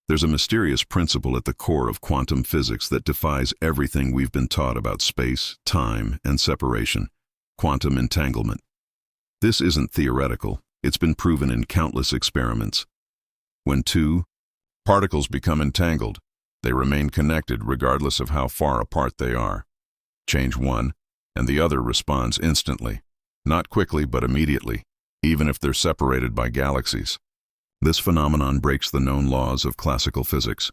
There's a mysterious principle at the core of quantum physics that defies everything we've been taught about space, time, and separation: quantum entanglement. This isn't theoretical. It's been proven in countless experiments. When two particles become entangled, they remain connected regardless of how far apart they are. Change one, and the other responds instantly. Not quickly, but immediately, even if they're separated by galaxies. This phenomenon breaks the known laws of classical physics,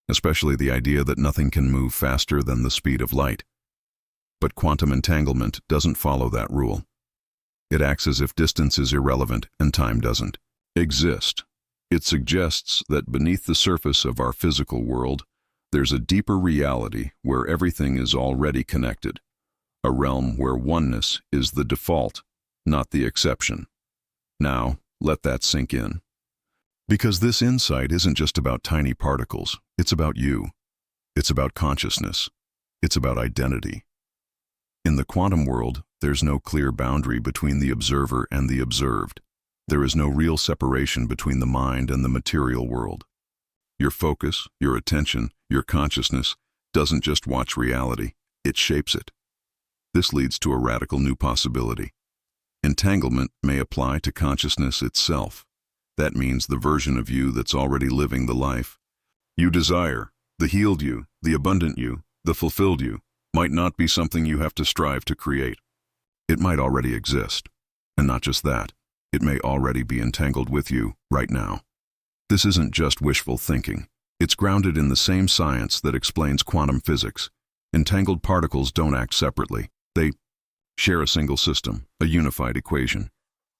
especially the idea that nothing can move faster than the speed of light. But quantum entanglement doesn't follow that rule. It acts as if distance is irrelevant and time doesn't exist. It suggests that beneath the surface of our physical world, there's a deeper reality where everything is already connected, a realm where oneness is the default, not the exception. Now, let that sink in. Because this insight isn't just about tiny particles, it's about you. It's about consciousness. It's about identity. In the quantum world, there's no clear boundary between the observer and the observed. There is no real separation between the mind and the material world. Your focus, your attention, your consciousness doesn't just watch reality, it shapes it. This leads to a radical new possibility. Entanglement may apply to consciousness itself. That means the version of you that's already living the life you desire, the healed you, the abundant you, the fulfilled you, might not be something you have to strive to create. It might already exist. And not just that, it may already be entangled with you right now. This isn't just wishful thinking. It's grounded in the same science that explains quantum physics. Entangled particles don't act separately. They share a single system, a unified equation.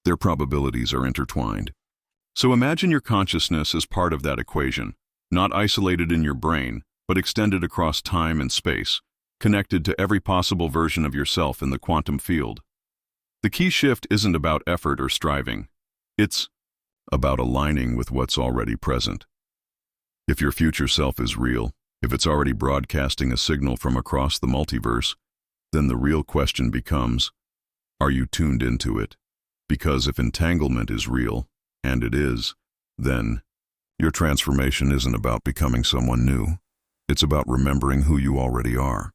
Their probabilities are intertwined. So imagine your consciousness as part of that equation, not isolated in your brain, but extended across time and space, connected to every possible version of yourself in the quantum field. The key shift isn't about effort or striving. It's about aligning with what's already present. If your future self is real, if it's already broadcasting a signal from across the multiverse, then the real question becomes, are you tuned into it? Because if entanglement is real, and it is, then your transformation isn't about becoming someone new. It's about remembering who you already are.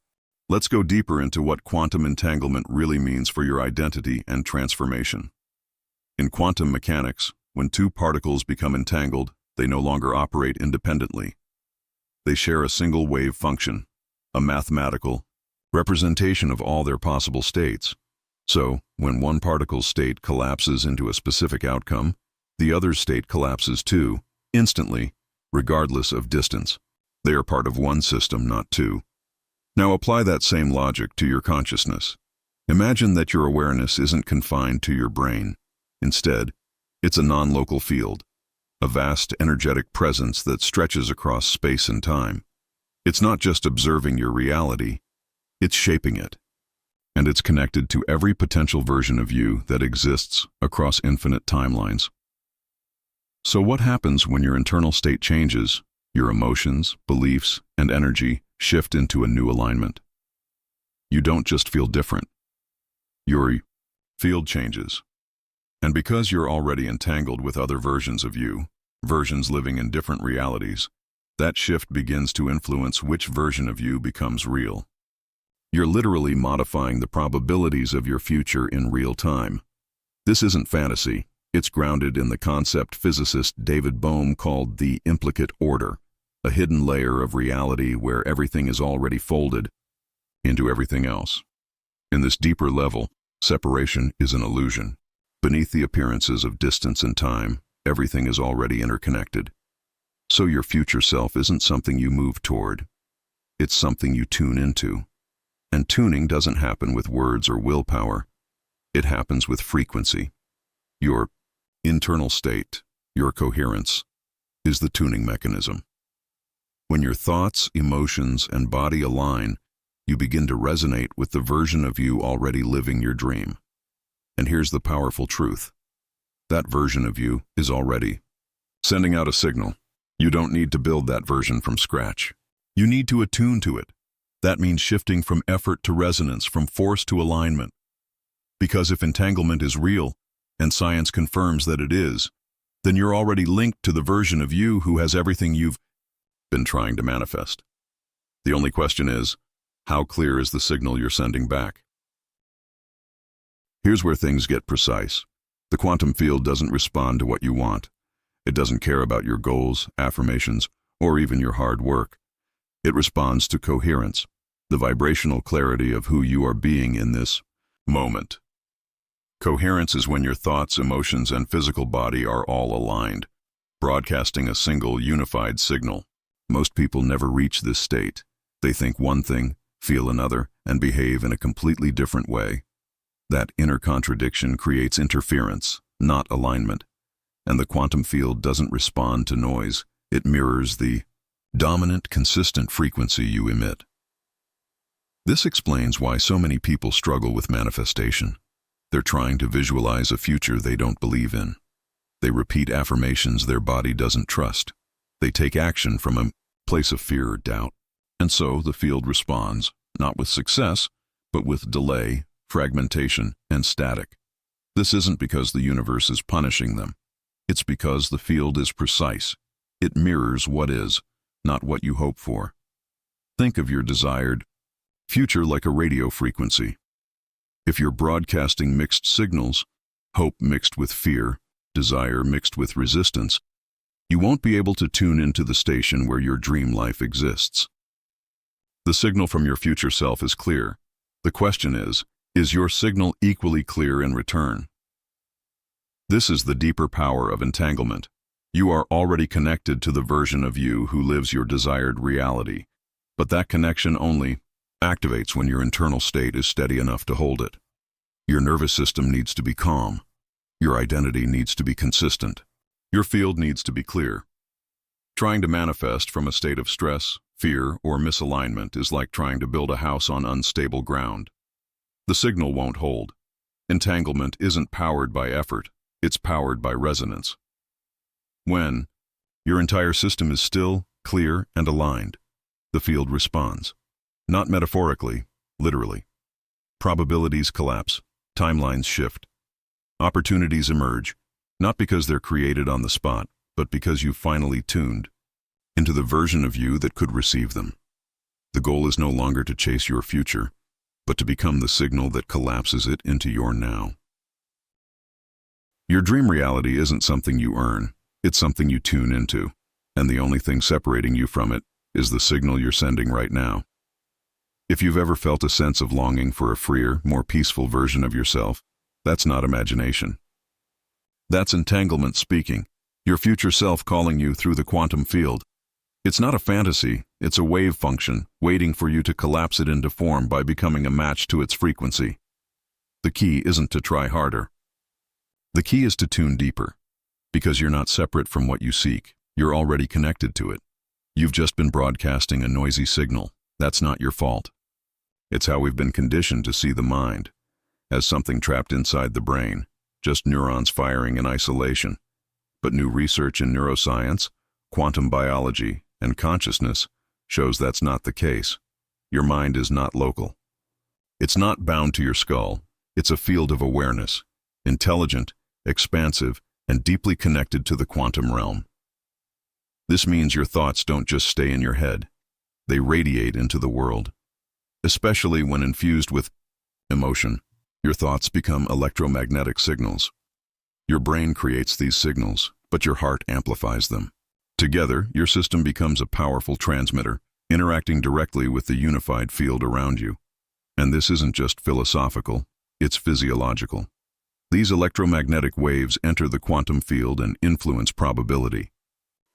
Let's go deeper into what quantum entanglement really means for your identity and transformation. In quantum mechanics, when two particles become entangled, they no longer operate independently. They share a single wave function, a mathematical representation of all their possible states. So, when one particle's state collapses into a specific outcome, the other's state collapses too, instantly, regardless of distance. They are part of one system, not two. Now apply that same logic to your consciousness. Imagine that your awareness isn't confined to your brain. Instead, it's a non-local field, a vast energetic presence that stretches across space and time. It's not just observing your reality, it's shaping it. And it's connected to every potential version of you that exists across infinite timelines. So what happens when your internal state changes? Your emotions, beliefs, and energy shift into a new alignment. You don't just feel different. Your field changes. And because you're already entangled with other versions of you, versions living in different realities, that shift begins to influence which version of you becomes real. You're literally modifying the probabilities of your future in real time. This isn't fantasy. It's grounded in the concept physicist David Bohm called the implicate order, a hidden layer of reality where everything is already folded into everything else. In this deeper level, separation is an illusion. Beneath the appearances of distance and time, everything is already interconnected. So your future self isn't something you move toward. It's something you tune into. And tuning doesn't happen with words or willpower. It happens with frequency. Your internal state, your coherence, is the tuning mechanism. When your thoughts, emotions, and body align, you begin to resonate with the version of you already living your dream. And here's the powerful truth. That version of you is already sending out a signal. You don't need to build that version from scratch. You need to attune to it. That means shifting from effort to resonance, from force to alignment. Because if entanglement is real, and science confirms that it is, then you're already linked to the version of you who has everything you've been trying to manifest. The only question is, how clear is the signal you're sending back? Here's where things get precise. The quantum field doesn't respond to what you want. It doesn't care about your goals, affirmations, or even your hard work. It responds to coherence, the vibrational clarity of who you are being in this moment. Coherence is when your thoughts, emotions, and physical body are all aligned, broadcasting a single, unified signal. Most people never reach this state. They think one thing, feel another, and behave in a completely different way. That inner contradiction creates interference, not alignment. And the quantum field doesn't respond to noise. It mirrors the dominant, consistent frequency you emit. This explains why so many people struggle with manifestation. They're trying to visualize a future they don't believe in. They repeat affirmations their body doesn't trust. They take action from a place of fear or doubt. And so the field responds, not with success, but with delay, fragmentation, and static. This isn't because the universe is punishing them. It's because the field is precise. It mirrors what is, not what you hope for. Think of your desired future like a radio frequency. If you're broadcasting mixed signals, hope mixed with fear, desire mixed with resistance, you won't be able to tune into the station where your dream life exists. The signal from your future self is clear. The question is your signal equally clear in return? This is the deeper power of entanglement. You are already connected to the version of you who lives your desired reality, but that connection only activates when your internal state is steady enough to hold it. Your nervous system needs to be calm. Your identity needs to be consistent. Your field needs to be clear. Trying to manifest from a state of stress, fear, or misalignment is like trying to build a house on unstable ground. The signal won't hold. Entanglement isn't powered by effort, it's powered by resonance. When your entire system is still, clear, and aligned, the field responds. Not metaphorically, literally. Probabilities collapse, timelines shift. Opportunities emerge, not because they're created on the spot, but because you've finally tuned into the version of you that could receive them. The goal is no longer to chase your future, but to become the signal that collapses it into your now. Your dream reality isn't something you earn, it's something you tune into, and the only thing separating you from it is the signal you're sending right now. If you've ever felt a sense of longing for a freer, more peaceful version of yourself, that's not imagination. That's entanglement speaking, your future self calling you through the quantum field. It's not a fantasy, it's a wave function, waiting for you to collapse it into form by becoming a match to its frequency. The key isn't to try harder. The key is to tune deeper. Because you're not separate from what you seek, you're already connected to it. You've just been broadcasting a noisy signal. That's not your fault. It's how we've been conditioned to see the mind, as something trapped inside the brain, just neurons firing in isolation. But new research in neuroscience, quantum biology, and consciousness shows that's not the case. Your mind is not local. It's not bound to your skull. It's a field of awareness, intelligent, expansive, and deeply connected to the quantum realm. This means your thoughts don't just stay in your head. They radiate into the world. Especially when infused with emotion, your thoughts become electromagnetic signals. Your brain creates these signals, but your heart amplifies them. Together, your system becomes a powerful transmitter, interacting directly with the unified field around you. And this isn't just philosophical, it's physiological. These electromagnetic waves enter the quantum field and influence probability.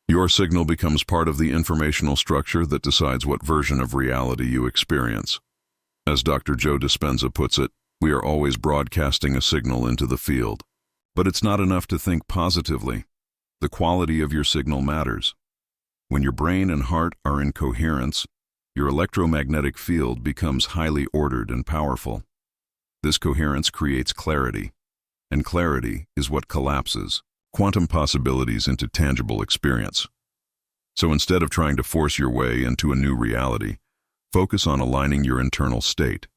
Your signal becomes part of the informational structure that decides what version of reality you experience. As Dr. Joe Dispenza puts it, we are always broadcasting a signal into the field. But it's not enough to think positively. The quality of your signal matters. When your brain and heart are in coherence, your electromagnetic field becomes highly ordered and powerful. This coherence creates clarity, and clarity is what collapses quantum possibilities into tangible experience. So instead of trying to force your way into a new reality, focus on aligning your internal state.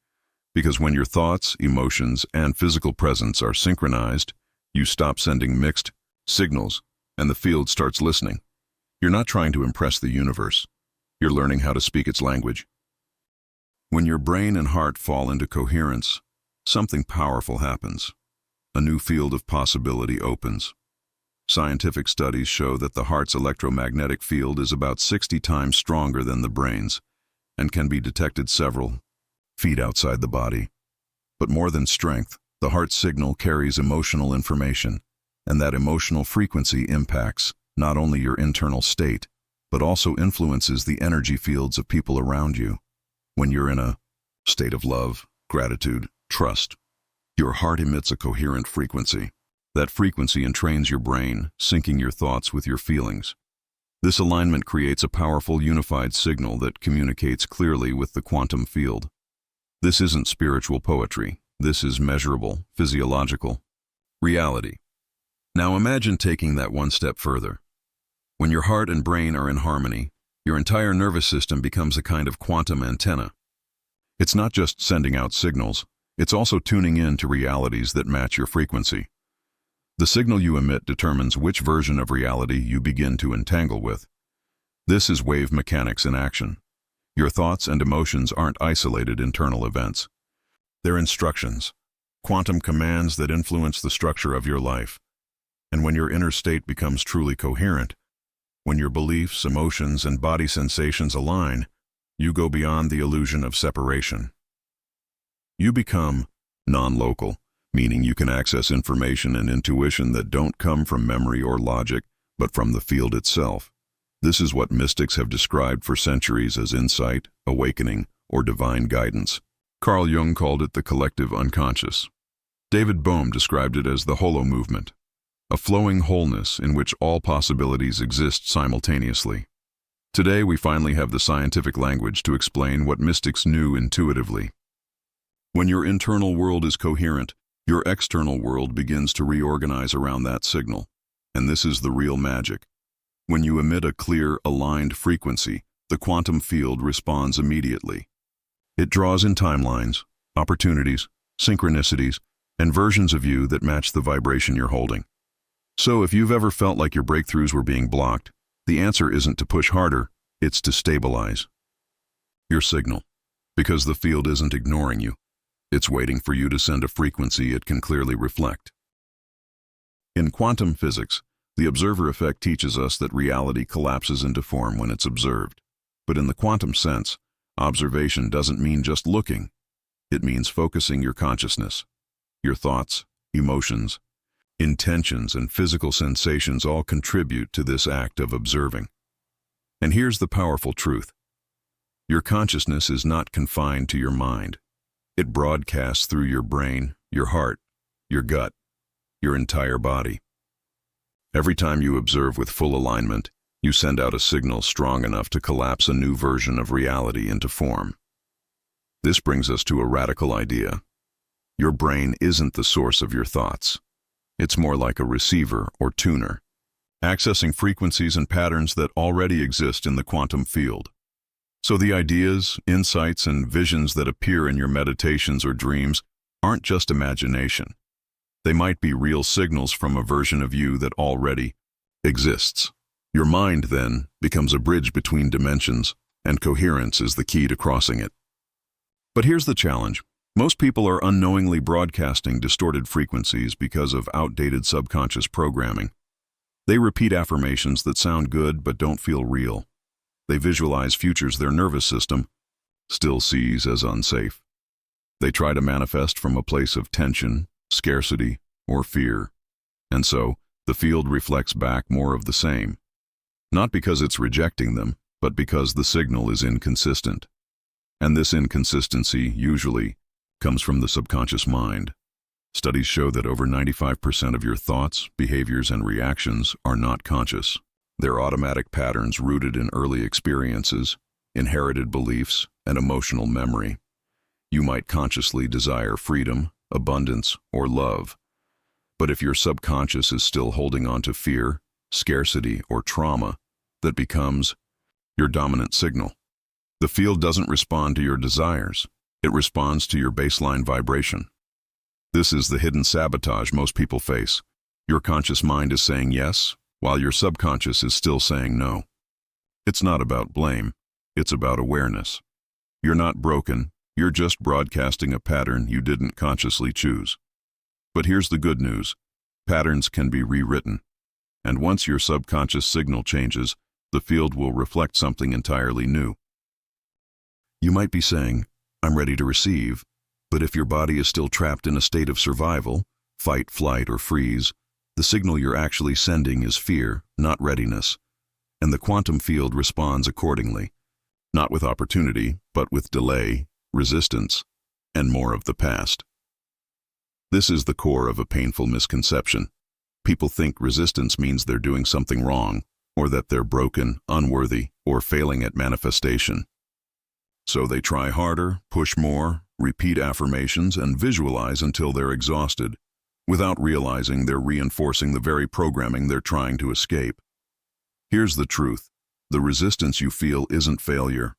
Because when your thoughts, emotions, and physical presence are synchronized, you stop sending mixed signals, and the field starts listening. You're not trying to impress the universe. You're learning how to speak its language. When your brain and heart fall into coherence, something powerful happens. A new field of possibility opens. Scientific studies show that the heart's electromagnetic field is about 60 times stronger than the brain's and can be detected several feet outside the body. But more than strength, the heart signal carries emotional information, and that emotional frequency impacts not only your internal state, but also influences the energy fields of people around you. When you're in a state of love, gratitude, trust, your heart emits a coherent frequency. That frequency entrains your brain, syncing your thoughts with your feelings. This alignment creates a powerful unified signal that communicates clearly with the quantum field. This isn't spiritual poetry. This is measurable, physiological reality. Now imagine taking that one step further. When your heart and brain are in harmony, your entire nervous system becomes a kind of quantum antenna. It's not just sending out signals, it's also tuning in to realities that match your frequency. The signal you emit determines which version of reality you begin to entangle with. This is wave mechanics in action. Your thoughts and emotions aren't isolated internal events. They're instructions, quantum commands that influence the structure of your life. And when your inner state becomes truly coherent, when your beliefs, emotions, and body sensations align, you go beyond the illusion of separation. You become non-local, meaning you can access information and intuition that don't come from memory or logic, but from the field itself. This is what mystics have described for centuries as insight, awakening, or divine guidance. Carl Jung called it the collective unconscious. David Bohm described it as the holo movement, a flowing wholeness in which all possibilities exist simultaneously. Today we finally have the scientific language to explain what mystics knew intuitively. When your internal world is coherent, your external world begins to reorganize around that signal. And this is the real magic. When you emit a clear, aligned frequency, the quantum field responds immediately. It draws in timelines, opportunities, synchronicities, and versions of you that match the vibration you're holding. So if you've ever felt like your breakthroughs were being blocked, the answer isn't to push harder, it's to stabilize your signal. Because the field isn't ignoring you. It's waiting for you to send a frequency it can clearly reflect. In quantum physics, the observer effect teaches us that reality collapses into form when it's observed. But in the quantum sense, observation doesn't mean just looking. It means focusing your consciousness. Your thoughts, emotions, intentions, and physical sensations all contribute to this act of observing. And here's the powerful truth. Your consciousness is not confined to your mind. It broadcasts through your brain, your heart, your gut, your entire body. Every time you observe with full alignment, you send out a signal strong enough to collapse a new version of reality into form. This brings us to a radical idea. Your brain isn't the source of your thoughts. It's more like a receiver or tuner, accessing frequencies and patterns that already exist in the quantum field. So the ideas, insights, and visions that appear in your meditations or dreams aren't just imagination. They might be real signals from a version of you that already exists. Your mind, then, becomes a bridge between dimensions, and coherence is the key to crossing it. But here's the challenge. Most people are unknowingly broadcasting distorted frequencies because of outdated subconscious programming. They repeat affirmations that sound good but don't feel real. They visualize futures their nervous system still sees as unsafe. They try to manifest from a place of tension, scarcity, or fear. And so, the field reflects back more of the same. Not because it's rejecting them, but because the signal is inconsistent. And this inconsistency usually comes from the subconscious mind. Studies show that over 95% of your thoughts, behaviors, and reactions are not conscious. They're automatic patterns rooted in early experiences, inherited beliefs, and emotional memory. You might consciously desire freedom, abundance, or love. But if your subconscious is still holding on to fear, scarcity, or trauma, that becomes your dominant signal. The field doesn't respond to your desires. It responds to your baseline vibration. This is the hidden sabotage most people face. Your conscious mind is saying yes, while your subconscious is still saying no. It's not about blame. It's about awareness. You're not broken. You're just broadcasting a pattern you didn't consciously choose. But here's the good news. Patterns can be rewritten. And once your subconscious signal changes, the field will reflect something entirely new. You might be saying, I'm ready to receive, but if your body is still trapped in a state of survival, fight, flight, or freeze, the signal you're actually sending is fear, not readiness. And the quantum field responds accordingly, not with opportunity, but with delay, resistance, and more of the past. This is the core of a painful misconception. People think resistance means they're doing something wrong, or that they're broken, unworthy, or failing at manifestation. So they try harder, push more, repeat affirmations, and visualize until they're exhausted, without realizing they're reinforcing the very programming they're trying to escape. Here's the truth. The resistance you feel isn't failure.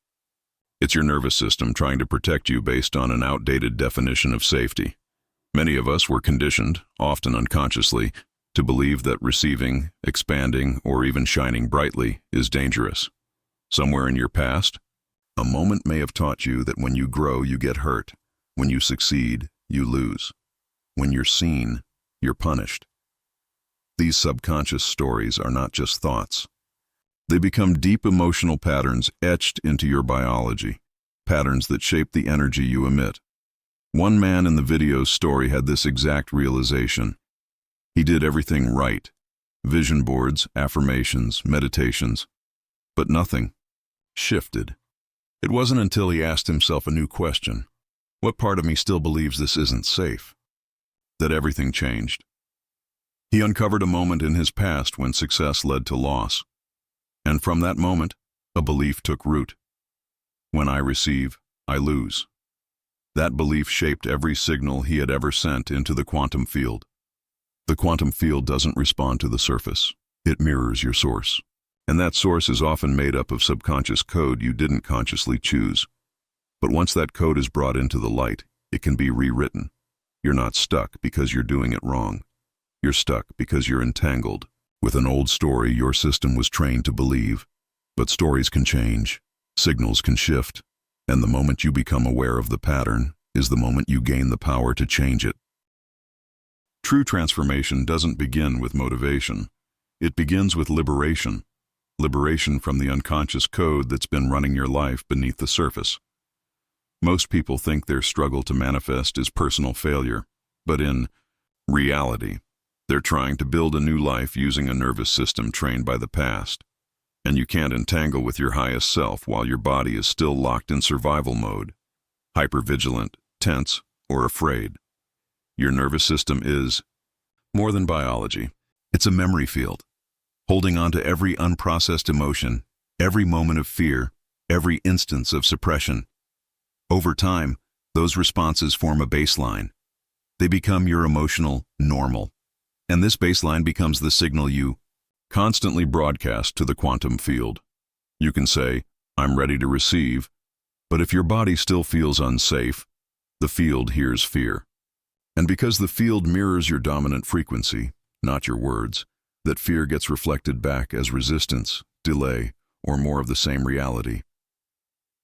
It's your nervous system trying to protect you based on an outdated definition of safety. Many of us were conditioned, often unconsciously, to believe that receiving, expanding, or even shining brightly is dangerous. Somewhere in your past, a moment may have taught you that when you grow, you get hurt. When you succeed, you lose. When you're seen, you're punished. These subconscious stories are not just thoughts. They become deep emotional patterns etched into your biology, patterns that shape the energy you emit. One man in the video's story had this exact realization. He did everything right. Vision boards, affirmations, meditations. But nothing shifted. It wasn't until he asked himself a new question, what part of me still believes this isn't safe, that everything changed. He uncovered a moment in his past when success led to loss. And from that moment, a belief took root. When I receive, I lose. That belief shaped every signal he had ever sent into the quantum field. The quantum field doesn't respond to the surface. It mirrors your source. And that source is often made up of subconscious code you didn't consciously choose. But once that code is brought into the light, it can be rewritten. You're not stuck because you're doing it wrong. You're stuck because you're entangled with an old story your system was trained to believe. But stories can change, signals can shift, and the moment you become aware of the pattern is the moment you gain the power to change it. True transformation doesn't begin with motivation. It begins with liberation. Liberation from the unconscious code that's been running your life beneath the surface. Most people think their struggle to manifest is personal failure, but in reality, they're trying to build a new life using a nervous system trained by the past. And you can't entangle with your highest self while your body is still locked in survival mode, hypervigilant, tense, or afraid. Your nervous system is more than biology. It's a memory field, holding on to every unprocessed emotion, every moment of fear, every instance of suppression. Over time, those responses form a baseline. They become your emotional normal. And this baseline becomes the signal you constantly broadcast to the quantum field. You can say, I'm ready to receive, but if your body still feels unsafe, the field hears fear. And because the field mirrors your dominant frequency, not your words, that fear gets reflected back as resistance, delay, or more of the same reality.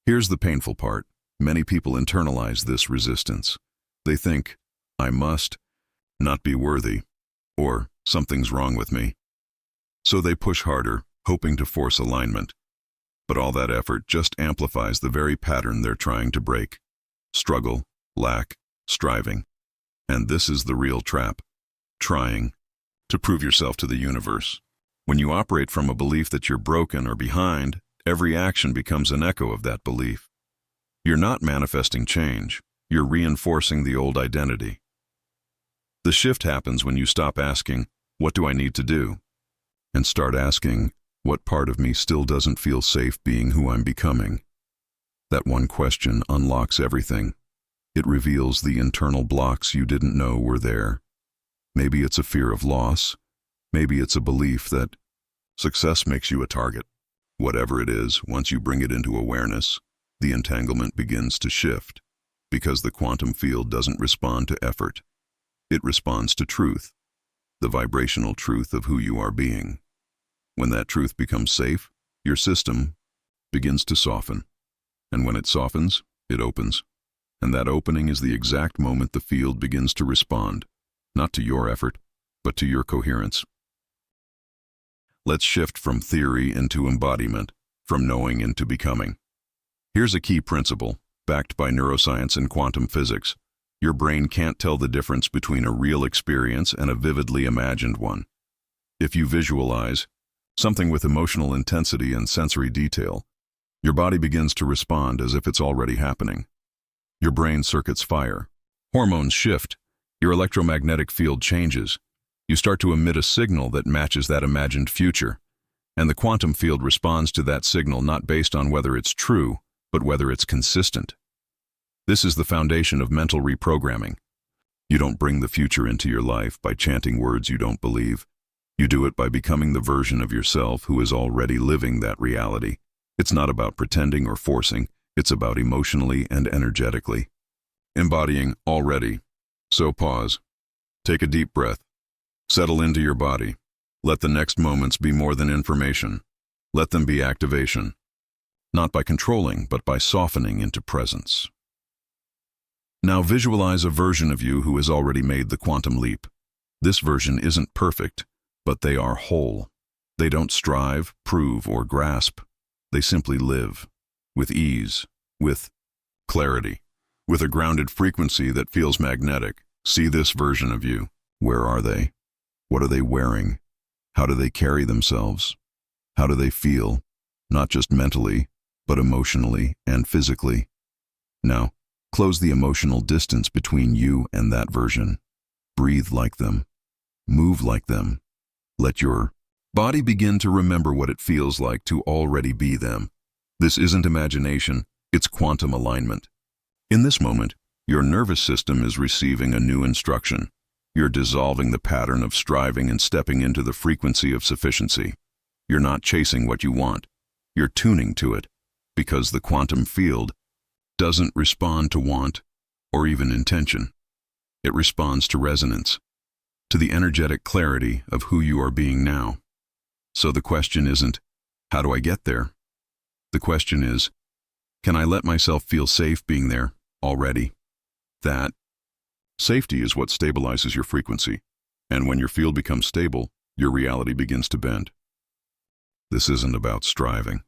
Here's the painful part. Many people internalize this resistance. They think, I must not be worthy, or something's wrong with me. So they push harder, hoping to force alignment. But all that effort just amplifies the very pattern they're trying to break. Struggle, lack, striving. And this is the real trap. Trying to prove yourself to the universe. When you operate from a belief that you're broken or behind, every action becomes an echo of that belief. You're not manifesting change. You're reinforcing the old identity. The shift happens when you stop asking, what do I need to do? And start asking, what part of me still doesn't feel safe being who I'm becoming? That one question unlocks everything. It reveals the internal blocks you didn't know were there. Maybe it's a fear of loss. Maybe it's a belief that success makes you a target. Whatever it is, once you bring it into awareness, the entanglement begins to shift, because the quantum field doesn't respond to effort. It responds to truth, the vibrational truth of who you are being. When that truth becomes safe, your system, begins to soften. And when it softens, it opens. And that opening is the exact moment the field begins to respond, not to your effort, but to your coherence. Let's shift from theory into embodiment, from knowing into becoming. Here's a key principle, backed by neuroscience and quantum physics. Your brain can't tell the difference between a real experience and a vividly imagined one. If you visualize something with emotional intensity and sensory detail, your body begins to respond as if it's already happening. Your brain circuits fire. Hormones shift. Your electromagnetic field changes. You start to emit a signal that matches that imagined future. And the quantum field responds to that signal not based on whether it's true, but whether it's consistent. This is the foundation of mental reprogramming. You don't bring the future into your life by chanting words you don't believe. You do it by becoming the version of yourself who is already living that reality. It's not about pretending or forcing. It's about emotionally and energetically embodying already. So pause. Take a deep breath. Settle into your body. Let the next moments be more than information. Let them be activation. Not by controlling, but by softening into presence. Now visualize a version of you who has already made the quantum leap. This version isn't perfect, but they are whole. They don't strive, prove, or grasp. They simply live, with ease, with clarity, with a grounded frequency that feels magnetic. See this version of you. Where are they? What are they wearing? How do they carry themselves? How do they feel? Not just mentally, but emotionally and physically. Now, close the emotional distance between you and that version. Breathe like them. Move like them. Let your body begin to remember what it feels like to already be them. This isn't imagination, it's quantum alignment. In this moment, your nervous system is receiving a new instruction. You're dissolving the pattern of striving and stepping into the frequency of sufficiency. You're not chasing what you want. You're tuning to it, because the quantum field doesn't respond to want or even intention. It responds to resonance, to the energetic clarity of who you are being now. So the question isn't, how do I get there? The question is, can I let myself feel safe being there already? That safety is what stabilizes your frequency, and when your field becomes stable, your reality begins to bend. This isn't about striving.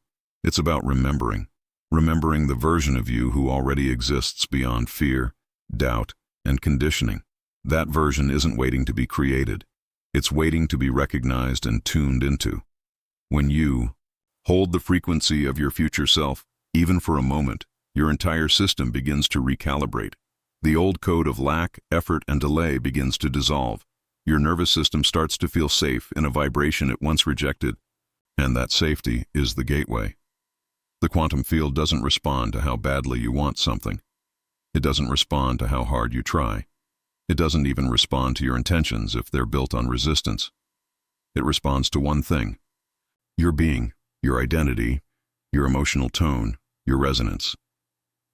It's about remembering the version of you who already exists beyond fear, doubt, and conditioning. That version isn't waiting to be created. It's waiting to be recognized and tuned into. When you hold the frequency of your future self, even for a moment, your entire system begins to recalibrate. The old code of lack, effort, and delay begins to dissolve. Your nervous system starts to feel safe in a vibration it once rejected, and that safety is the gateway. The quantum field doesn't respond to how badly you want something. It doesn't respond to how hard you try. It doesn't even respond to your intentions if they're built on resistance. It responds to one thing: your being, your identity, your emotional tone, your resonance.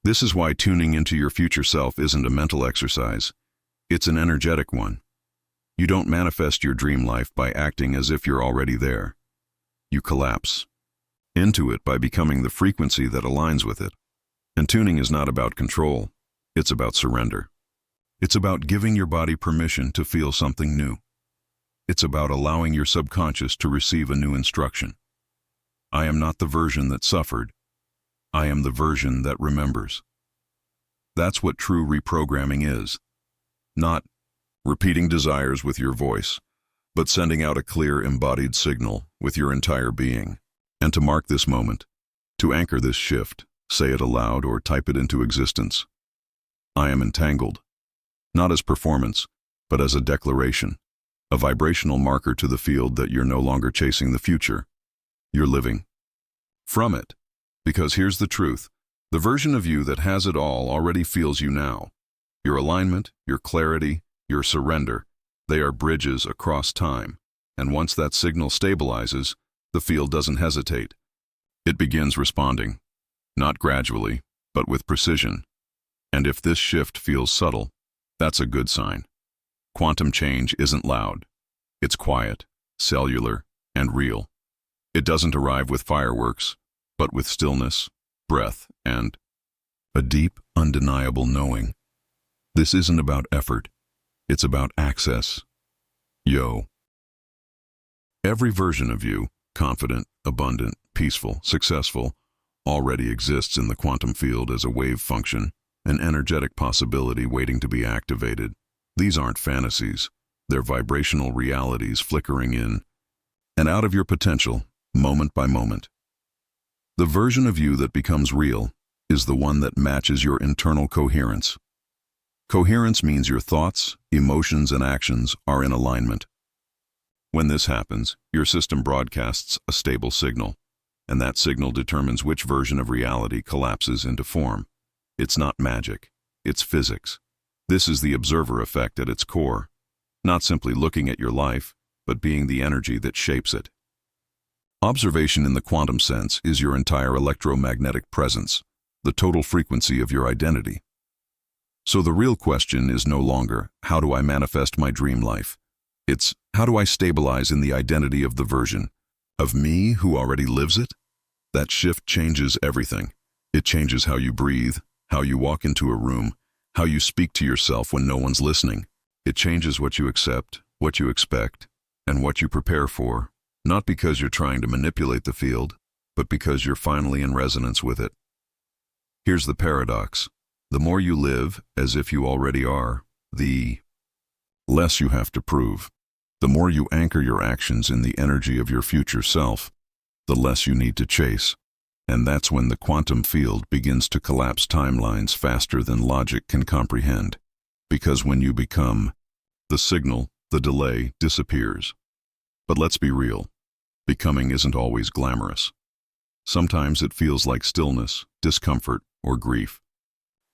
This is why tuning into your future self isn't a mental exercise. It's an energetic one. You don't manifest your dream life by acting as if you're already there. You collapse into it by becoming the frequency that aligns with it. And tuning is not about control. It's about surrender. It's about giving your body permission to feel something new. It's about allowing your subconscious to receive a new instruction. I am not the version that suffered. I am the version that remembers. That's what true reprogramming is. Not repeating desires with your voice, but sending out a clear embodied signal with your entire being. And to mark this moment, to anchor this shift, say it aloud or type it into existence. I am entangled, not as performance, but as a declaration, a vibrational marker to the field that you're no longer chasing the future. You're living from it. Because here's the truth. The version of you that has it all already feels you now. Your alignment, your clarity, your surrender, they are bridges across time. And once that signal stabilizes, the field doesn't hesitate. It begins responding, not gradually, but with precision. And if this shift feels subtle, that's a good sign. Quantum change isn't loud. It's quiet, cellular, and real. It doesn't arrive with fireworks. but with stillness, breath, and a deep, undeniable knowing. This isn't about effort. It's about access. Yo. Every version of you, confident, abundant, peaceful, successful, already exists in the quantum field as a wave function, an energetic possibility waiting to be activated. These aren't fantasies. They're vibrational realities flickering in and out of your potential, moment by moment. The version of you that becomes real is the one that matches your internal coherence. Coherence means your thoughts, emotions, and actions are in alignment. When this happens, your system broadcasts a stable signal, and that signal determines which version of reality collapses into form. It's not magic, it's physics. This is the observer effect at its core, not simply looking at your life, but being the energy that shapes it. Observation in the quantum sense is your entire electromagnetic presence, the total frequency of your identity. So the real question is no longer, how do I manifest my dream life? It's, how do I stabilize in the identity of the version of me who already lives it? That shift changes everything. It changes how you breathe, how you walk into a room, how you speak to yourself when no one's listening. It changes what you accept, what you expect, and what you prepare for, not because you're trying to manipulate the field, but because you're finally in resonance with it. Here's the paradox. The more you live as if you already are, the less you have to prove. The more you anchor your actions in the energy of your future self, the less you need to chase. And that's when the quantum field begins to collapse timelines faster than logic can comprehend. Because when you become, the signal, the delay, disappears. But let's be real. Becoming isn't always glamorous. Sometimes it feels like stillness, discomfort, or grief.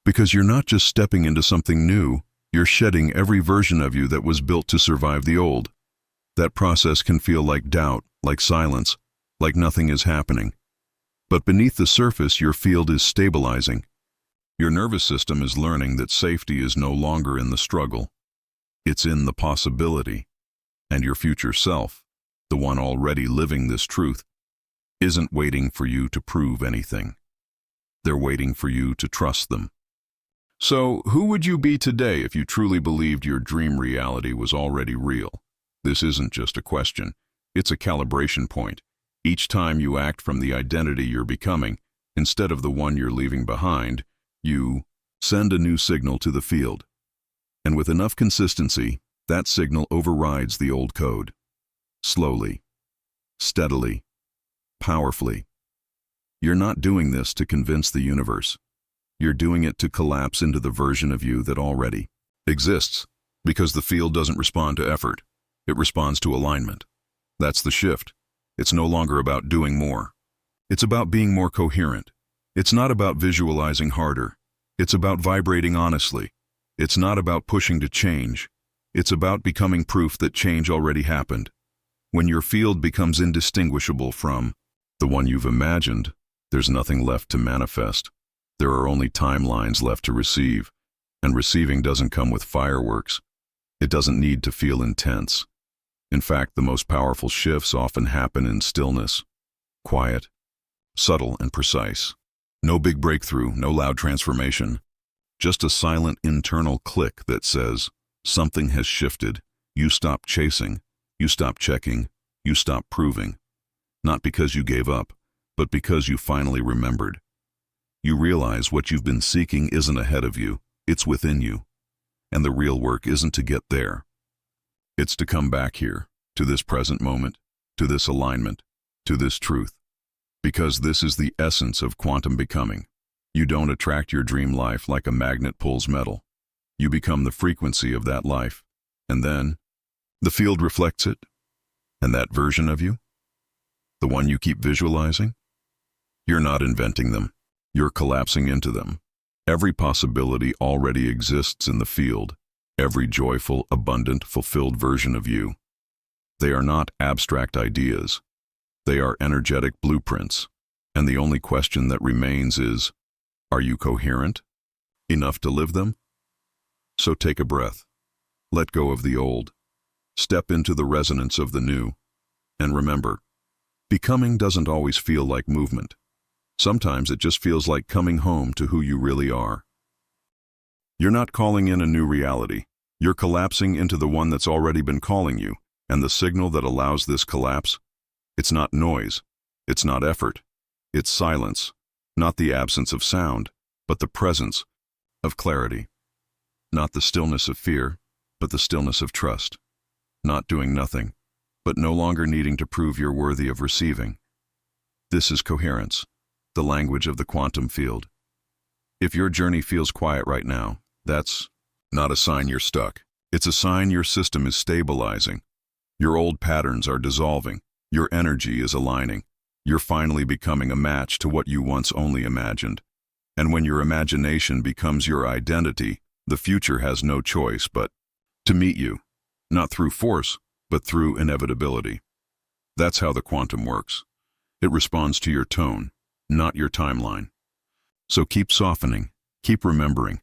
Because you're not just stepping into something new, you're shedding every version of you that was built to survive the old. That process can feel like doubt, like silence, like nothing is happening. But beneath the surface, your field is stabilizing. Your nervous system is learning that safety is no longer in the struggle. It's in the possibility. And your future self, the one already living this truth, isn't waiting for you to prove anything. They're waiting for you to trust them. So, who would you be today if you truly believed your dream reality was already real? This isn't just a question. It's a calibration point. Each time you act from the identity you're becoming, instead of the one you're leaving behind, you send a new signal to the field. And with enough consistency, that signal overrides the old code. Slowly, steadily, powerfully. You're not doing this to convince the universe. You're doing it to collapse into the version of you that already exists, because the field doesn't respond to effort. It responds to alignment. That's the shift. It's no longer about doing more. It's about being more coherent. It's not about visualizing harder. It's about vibrating honestly. It's not about pushing to change. It's about becoming proof that change already happened. When your field becomes indistinguishable from the one you've imagined, there's nothing left to manifest. There are only timelines left to receive, and receiving doesn't come with fireworks. It doesn't need to feel intense. In fact, the most powerful shifts often happen in stillness, quiet, subtle, and precise. No big breakthrough, no loud transformation. Just a silent internal click that says, something has shifted. You stop chasing, you stop checking, you stop proving. Not because you gave up, but because you finally remembered. You realize what you've been seeking isn't ahead of you, it's within you. And the real work isn't to get there. It's to come back here, to this present moment, to this alignment, to this truth. Because this is the essence of quantum becoming. You don't attract your dream life like a magnet pulls metal. You become the frequency of that life. And then, the field reflects it. And that version of you, the one you keep visualizing, you're not inventing them. You're collapsing into them. Every possibility already exists in the field. Every joyful, abundant, fulfilled version of you. They are not abstract ideas. They are energetic blueprints. And the only question that remains is, are you coherent enough to live them? So take a breath. Let go of the old. Step into the resonance of the new. And remember, becoming doesn't always feel like movement. Sometimes it just feels like coming home to who you really are. You're not calling in a new reality. You're collapsing into the one that's already been calling you, and the signal that allows this collapse? It's not noise. It's not effort. It's silence. Not the absence of sound, but the presence of clarity. Not the stillness of fear, but the stillness of trust. Not doing nothing, but no longer needing to prove you're worthy of receiving. This is coherence, the language of the quantum field. If your journey feels quiet right now, that's not a sign you're stuck. It's a sign your system is stabilizing. Your old patterns are dissolving. Your energy is aligning. You're finally becoming a match to what you once only imagined. And when your imagination becomes your identity, the future has no choice but to meet you, not through force, but through inevitability. That's how the quantum works. It responds to your tone, not your timeline. So keep softening, keep remembering.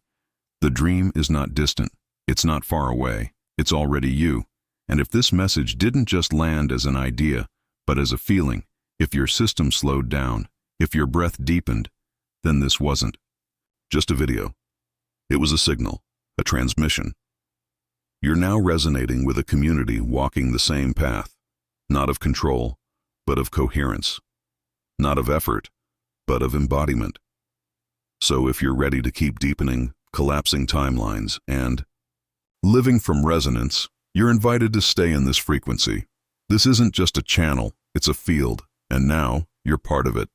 The dream is not distant, it's not far away, it's already you. And if this message didn't just land as an idea, but as a feeling, if your system slowed down, if your breath deepened, then this wasn't just a video. It was a signal, a transmission. You're now resonating with a community walking the same path, not of control, but of coherence. Not of effort, but of embodiment. So if you're ready to keep deepening, collapsing timelines, and living from resonance, you're invited to stay in this frequency. This isn't just a channel, it's a field, and now you're part of it.